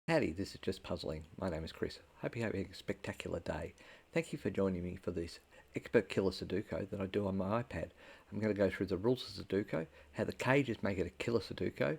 Howdy, this is Just Puzzling. My name is Chris. Hope you're having a spectacular day. Thank you for joining me for this expert killer Sudoku that I do on my iPad. I'm going to go through the rules of Sudoku, how the cages make it a killer Sudoku,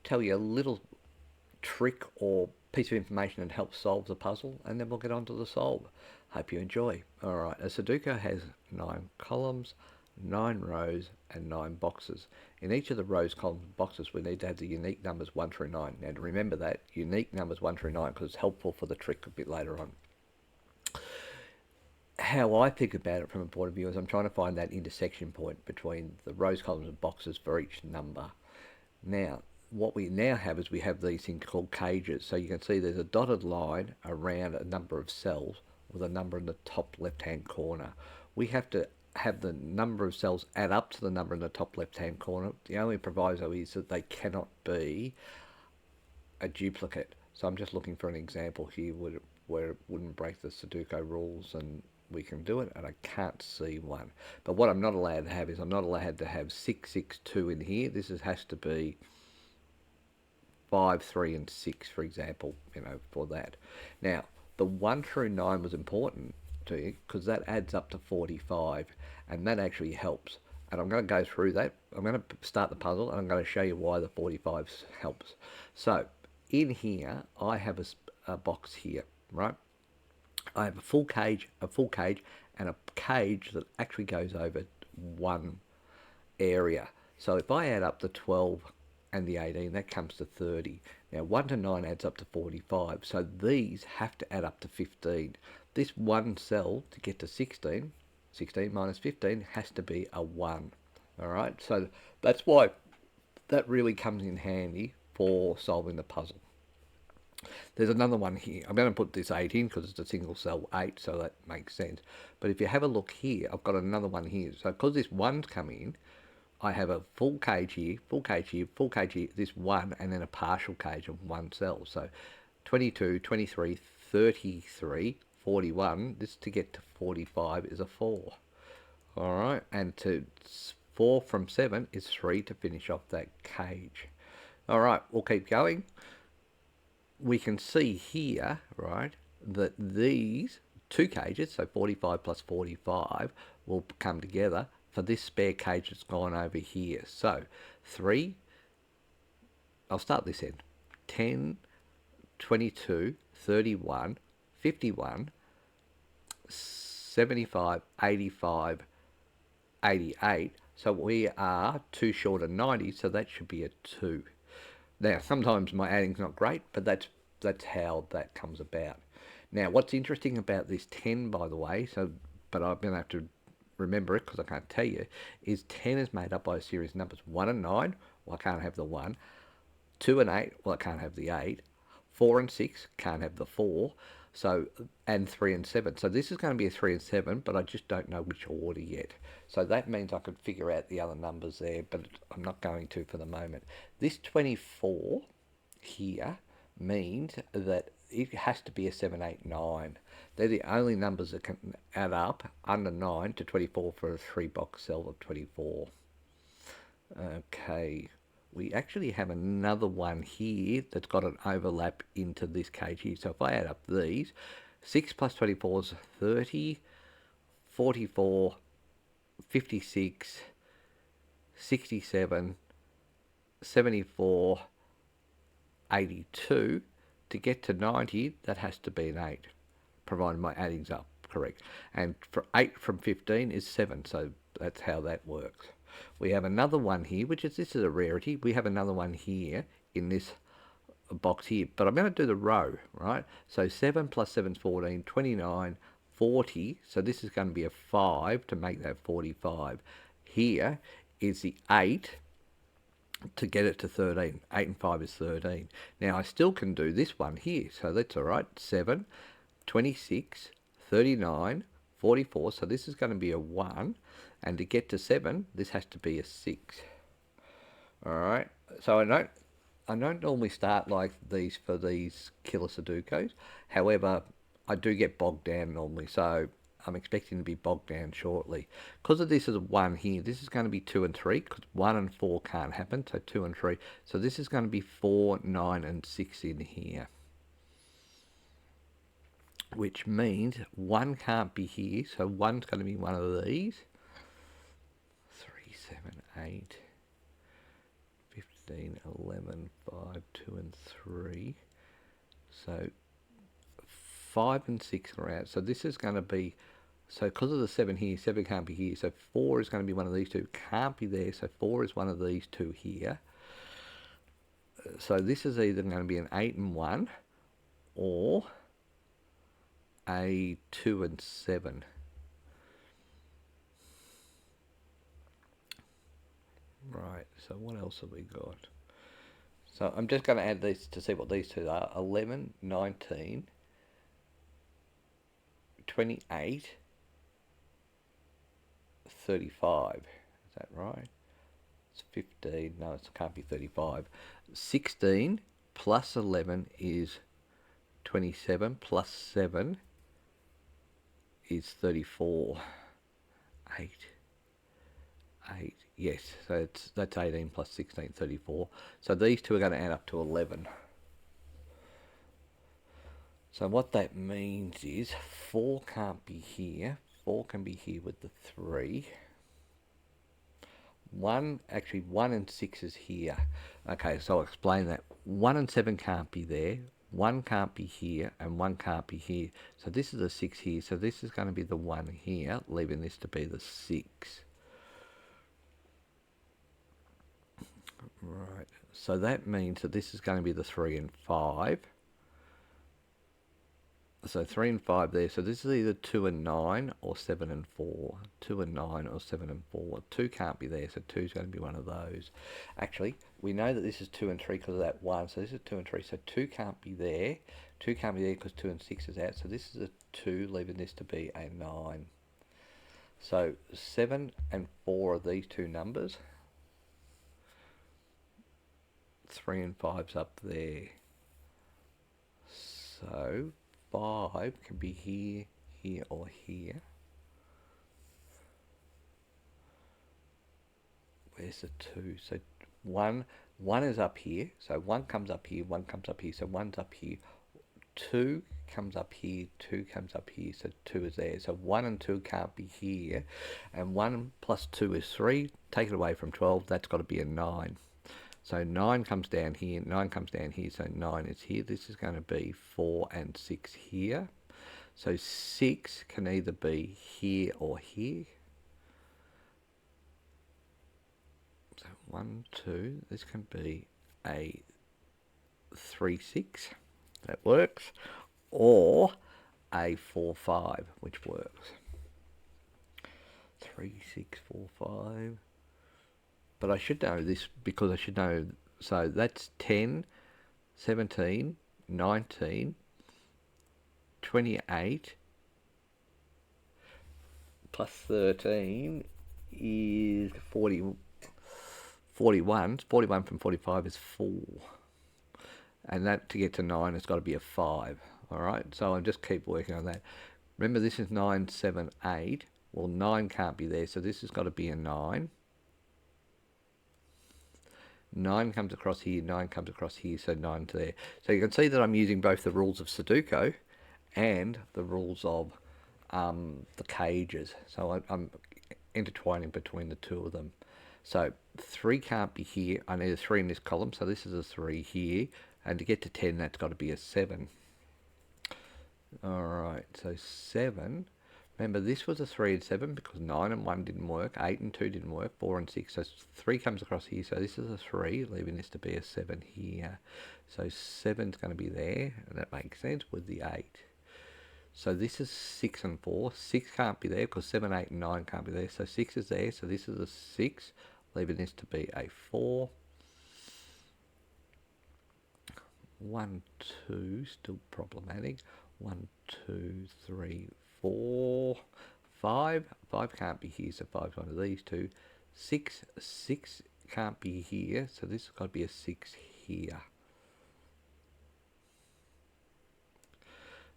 tell you a little trick or piece of information that helps solve the puzzle, and then we'll get on to the solve. Hope you enjoy. Alright, a Sudoku has 9 columns, 9 rows, and 9 boxes. In each of the rows, columns, and boxes, we need to have the unique numbers 1 through 9. Now, to remember that, unique numbers 1 through 9, because it's helpful for the trick a bit later on. How I think about it from a point of view is I'm trying to find that intersection point between the rows, columns, and boxes for each number. Now, what we now have is we have these things called cages. So you can see there's a dotted line around a number of cells with a number in the top left-hand corner. We have to have the number of cells add up to the number in the top left-hand corner. The only proviso is that they cannot be a duplicate. So I'm just looking for an example here where it wouldn't break the Sudoku rules, and we can do it, and I can't see one. But what I'm not allowed to have is I'm not allowed to have 662 in here. This has to be 5, 3, and 6, for example, for that. Now, the 1 through 9 was important to you because that adds up to 45, and that actually helps. And I'm going to go through that. I'm going to start the puzzle, and I'm going to show you why the 45 helps. So, in here, I have a box here, right? I have a full cage, and a cage that actually goes over one area. So if I add up the 12 and the 18, that comes to 30. Now 1 to 9 adds up to 45. So these have to add up to 15. This one cell to get to 16, 16 minus 15 has to be a 1. All right, so that's why that really comes in handy for solving the puzzle. There's another one here. I'm going to put this 8 in because it's a single cell 8, so that makes sense. But if you have a look here, I've got another one here. So because this 1's come in, I have a full cage here, full cage here, full cage here, this 1, and then a partial cage of 1 cell. So 22, 23, 33, 41. This to get to 45 is a 4. All right, and to 4 from 7 is 3 to finish off that cage. All right, we'll keep going. We can see here, right, that these two cages, so 45 plus 45, will come together for this spare cage that's gone over here. So 3, I'll start this end, 10, 22, 31, 51, 75, 85, 88. So we are 2 short of 90, so that should be a 2. Now, sometimes my adding's not great, but that's how that comes about. Now, what's interesting about this 10, by the way, but I'm going to have to remember it because I can't tell you, is 10 is made up by a series of numbers 1 and 9, well, I can't have the 1, 2 and 8, well, I can't have the 8, 4 and 6, can't have the 4, so, and 3 and 7. So this is going to be a 3 and 7, but I just don't know which order yet. So that means I could figure out the other numbers there, but I'm not going to for the moment. This 24 here means that it has to be a 7, 8, 9. They're the only numbers that can add up under 9 to 24 for a 3-box cell of 24. Okay, we actually have another one here that's got an overlap into this cage here. So if I add up these, 6 plus 24 is 30, 44, 56, 67, 74, 82. To get to 90, that has to be an 8, provided my adding's up correct. And for 8 from 15 is 7, so that's how that works. We have another one here, this is a rarity. We have another one here in this box here, but I'm going to do the row, right? So 7 plus 7 is 14, 29, 40. So this is going to be a 5 to make that 45. Here is the 8 to get it to 13. 8 and 5 is 13. Now I still can do this one here, so that's all right. 7, 26, 39, 44. So this is going to be a 1. And to get to 7, this has to be a 6. All right. So I don't normally start like these for these killer Sudokus. However, I do get bogged down normally, so I'm expecting to be bogged down shortly. Because of this is a 1 here, this is going to be 2 and 3, because 1 and 4 can't happen, so 2 and 3. So this is going to be 4, 9, and 6 in here. which means 1 can't be here, so 1's going to be one of these. 3, 7, 8, 15, 11, 5, 2 and 3. So 5 and 6 are out. So this is going to be, so because of the 7 here, 7 can't be here. So 4 is going to be one of these two. Can't be there, so 4 is one of these two here. So this is either going to be an 8 and 1 or a 2 and 7. Right, so what else have we got? So I'm just going to add these to see what these two are. 11, 19, 28, 35. Is that right? It's 15. No, it can't be 35. 16 plus 11 is 27 plus 7 is 34. 8. Yes, so that's 18 plus 16, 34. So these two are going to add up to 11. So what that means is 4 can't be here. 4 can be here with the 3. 1 and 6 is here. Okay, so I'll explain that. 1 and 7 can't be there. 1 can't be here, and 1 can't be here. So this is a 6 here, so this is going to be the 1 here, leaving this to be the 6. Right, so that means that this is going to be the 3 and 5. So 3 and 5 there. So this is either 2 and 9 or 7 and 4. 2 and 9 or 7 and 4. 2 can't be there, so 2 is going to be one of those. Actually, we know that this is 2 and 3 because of that 1. So this is 2 and 3. So 2 can't be there. 2 can't be there because 2 and 6 is out. So this is a 2, leaving this to be a 9. So 7 and 4 are these two numbers. 3 and 5's up there. So 5 can be here, here, or here. Where's the 2? So 1 is up here. So 1 comes up here, 1 comes up here. So 1's up here. 2 comes up here, 2 comes up here. So 2 is there. So 1 and 2 can't be here. And 1 plus 2 is 3. Take it away from 12. That's got to be a 9. So 9 comes down here, 9 comes down here, so 9 is here. This is going to be 4 and 6 here. So 6 can either be here or here. So 1, 2, this can be a 3, 6, that works, or a 4, 5, which works. 3, 6, 4, 5. But I should know this because I should know, so that's 10, 17, 19, 28, plus 13 is 40, 41. 41 from 45 is 4. And that, to get to 9, it's got to be a 5. All right, so I'll just keep working on that. Remember, this is 9, 7, 8. Well, 9 can't be there, so this has got to be a 9. 9 comes across here, 9 comes across here, so 9's there. So you can see that I'm using both the rules of Sudoku and the rules of the cages. So I'm intertwining between the two of them. So 3 can't be here. I need a 3 in this column, so this is a 3 here. And to get to 10, that's got to be a 7. Alright, so 7. Remember, this was a 3 and 7 because 9 and 1 didn't work, 8 and 2 didn't work, 4 and 6. So 3 comes across here, so this is a 3, leaving this to be a 7 here. So 7's going to be there, and that makes sense with the 8. So this is 6 and 4. 6 can't be there because 7, 8 and 9 can't be there. So 6 is there, so this is a 6, leaving this to be a 4. 1, 2, still problematic. 1, 2, 3, 4, 5. 5 can't be here, so 5's one of these two. 6 can't be here, so this has got to be a 6 here.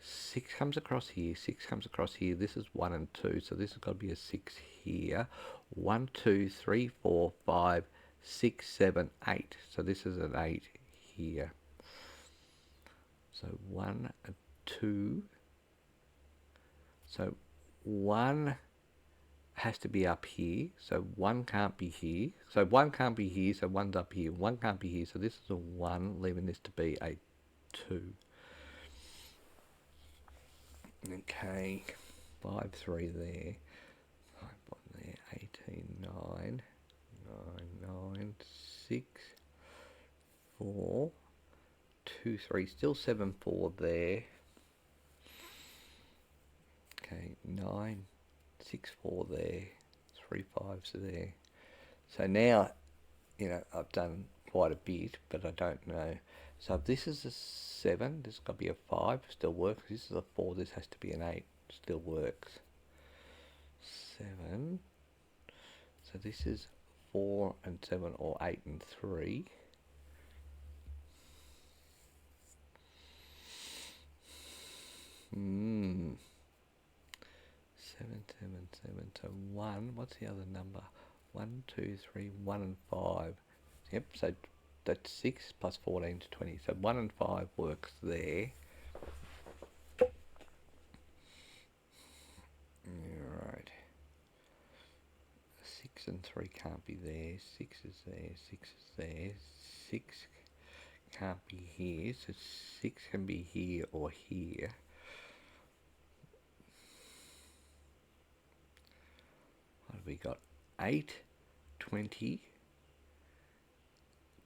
6 comes across here, 6 comes across here. This is 1 and 2, so this has got to be a 6 here. 1, 2, 3, 4, 5, 6, 7, 8. So this is an 8 here. So 1, 2, So 1 has to be up here, so 1 can't be here. So 1 can't be here, so 1's up here. 1 can't be here, so this is a 1, leaving this to be a 2. Okay, 5, 3 there. 5, 1 there, 18, 9, 9, 9, 6, 4, 2, 3, still 7, 4 there. Okay, 9, 6, 4 there, 3 5s there. So now, you know, I've done quite a bit, but I don't know. So if this is a 7, this has got to be a 5, still works. This is a 4, this has to be an 8, still works. 7. So this is 4 and 7, or 8 and 3. Hmm. 7, 7, 7. So 1. What's the other number? 1, 2, 3, 1 and 5. Yep, so that's 6 plus 14 to 20. So 1 and 5 works there. Alright. 6 and 3 can't be there. 6 is there. 6 is there. 6 can't be here. So 6 can be here or here. What have we got? 8, 20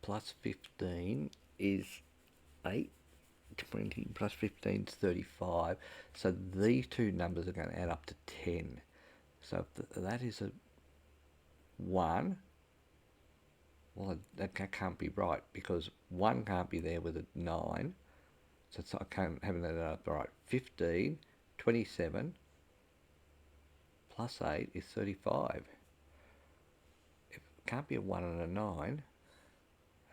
plus 15 is 8. 20 plus 15 is 35. So these two numbers are going to add up to 10. So if that is a 1, well, that can't be right, because 1 can't be there with a 9. So it's not, I can't have that up right. 15, 27 plus 8 is 35. It can't be a 1 and a 9.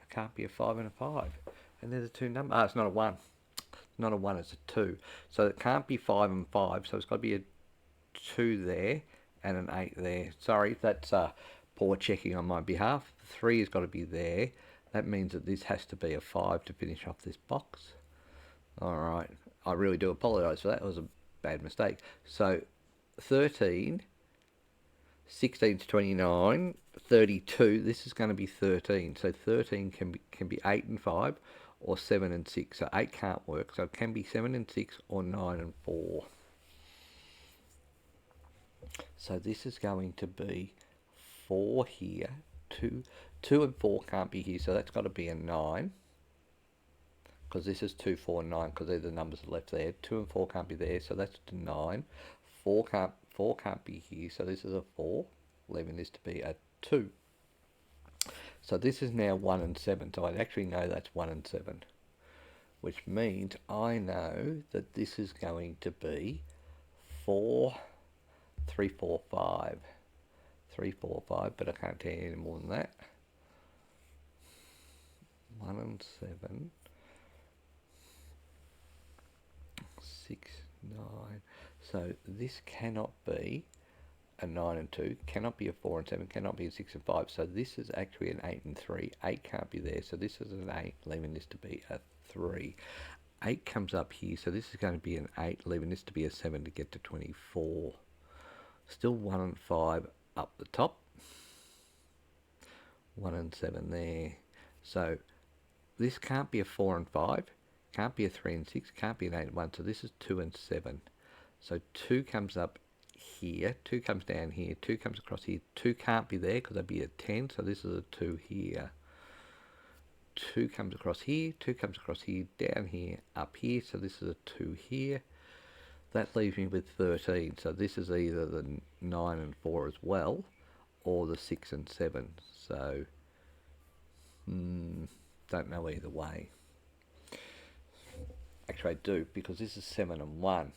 It can't be a 5 and a 5. And there's a 2 number. It's not a 1. Not a 1, it's a 2. So it can't be 5 and 5, so it's got to be a 2 there and an 8 there. Sorry, that's poor checking on my behalf. The 3 has got to be there. That means that this has to be a 5 to finish off this box. Alright, I really do apologise for that. It was a bad mistake. So 13, 16 to 29, 32, this is going to be 13. So 13 can be 8 and 5, or 7 and 6. So 8 can't work, so it can be 7 and 6 or 9 and 4. So this is going to be 4 here. 2 and 4 can't be here, so that's got to be a 9. Because this is 2, 4, and 9, because they're the numbers left there. 2 and 4 can't be there, so that's a 9. 4 can't be here, so this is a 4, leaving this to be a 2. So this is now 1 and 7, so I actually know that's 1 and 7, which means I know that this is going to be 4, 3, 4, 5. 3, 4, 5, but I can't tell you any more than that. 1 and 7. 6, 9. So this cannot be a 9 and 2, cannot be a 4 and 7, cannot be a 6 and 5. So this is actually an 8 and 3. 8 can't be there, so this is an 8, leaving this to be a 3. 8 comes up here, so this is going to be an 8, leaving this to be a 7 to get to 24. Still 1 and 5 up the top. 1 and 7 there. So this can't be a 4 and 5, can't be a 3 and 6, can't be an 8 and 1, so this is 2 and 7. So 2 comes up here, 2 comes down here, 2 comes across here. 2 can't be there because that'd be a 10, so this is a 2 here. 2 comes across here, 2 comes across here, down here, up here, so this is a 2 here. That leaves me with 13, so this is either the 9 and 4 as well, or the 6 and 7. So, don't know either way. Actually I do, because this is 7 and 1.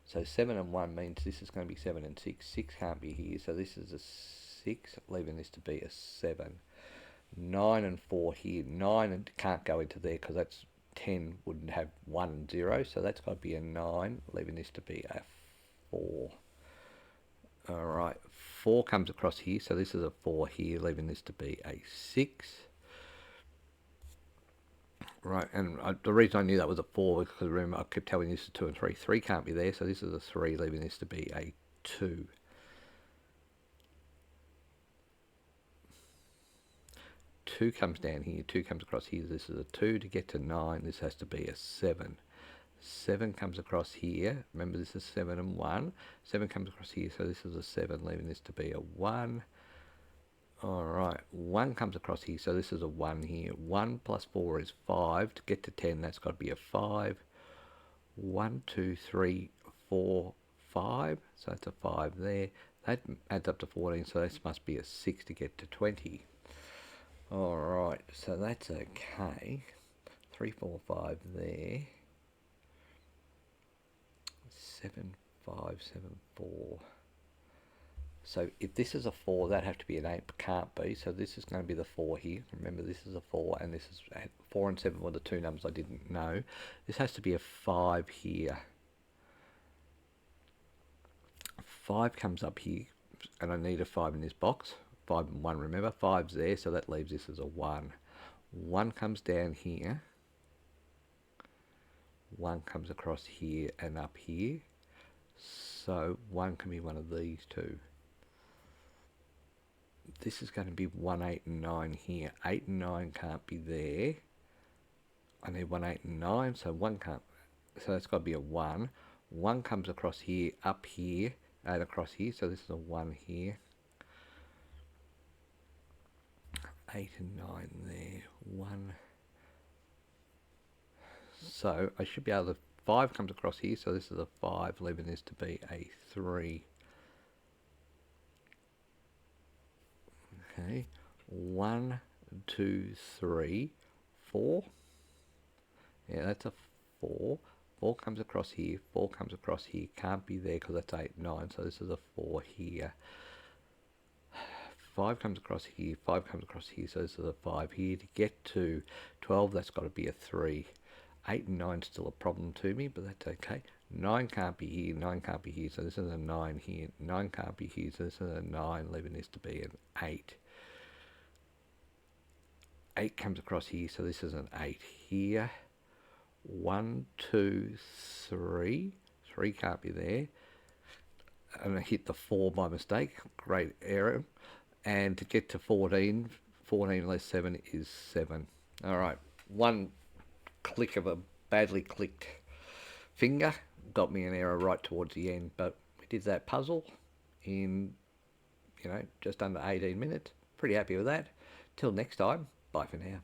So 7 and 1 means this is going to be 7 and 6. 6 can't be here, so this is a 6, leaving this to be a 7. 9 and 4 here. 9 can't go into there because that's 10 wouldn't have 1 and 0, so that's got to be a 9, leaving this to be a 4. Alright, 4 comes across here, so this is a 4 here, leaving this to be a 6. Right, and the reason I knew that was a 4 was because remember I kept telling you this is 2 and 3. 3 can't be there, so this is a 3, leaving this to be a 2. 2 comes down here, 2 comes across here, this is a 2. To get to 9, this has to be a 7. 7 comes across here, remember this is 7 and 1. 7 comes across here, so this is a 7, leaving this to be a 1. Alright, 1 comes across here, so this is a 1 here. 1 plus 4 is 5. To get to 10, that's got to be a 5. 1, 2, 3, 4, 5. So that's a 5 there. That adds up to 14, so this must be a 6 to get to 20. Alright, so that's okay. 3, 4, 5 there. 7, 5, 7, 4. So if this is a 4, that'd have to be an 8, but can't be. So this is going to be the 4 here. Remember, this is a 4, and this is 4 and 7 were the two numbers I didn't know. This has to be a 5 here. 5 comes up here, and I need a 5 in this box. 5 and 1, remember? 5's there, so that leaves this as a 1. 1 comes down here. 1 comes across here and up here. So 1 can be one of these two. This is going to be 1, 8 and 9 here. 8 and 9 can't be there. I need 1, 8 and 9, so 1 can't. So that's got to be a 1. 1 comes across here, up here, and across here, so this is a 1 here. 8 and 9 there. 1. So I should be able to. 5 comes across here, so this is a 5, leaving this to be a 3. Okay, 1, 2, 3, 4. Yeah, that's a 4. 4 comes across here, 4 comes across here, can't be there because that's 8, 9, so this is a 4 here. 5 comes across here, 5 comes across here, so this is a 5 here. To get to 12, that's got to be a 3. 8 and 9 is still a problem to me, but that's okay. 9 can't be here, 9 can't be here, so this is a 9 here. 9 can't be here, so this is a 9, leaving this to be an 8. 8 comes across here, so this is an 8 here. 1, 2, 3. 3 can't be there. And I hit the 4 by mistake. Great error. And to get to 14, 14 less 7 is 7. Alright, one click of a badly clicked finger got me an error right towards the end. But we did that puzzle in, just under 18 minutes. Pretty happy with that. Till next time, bye for now.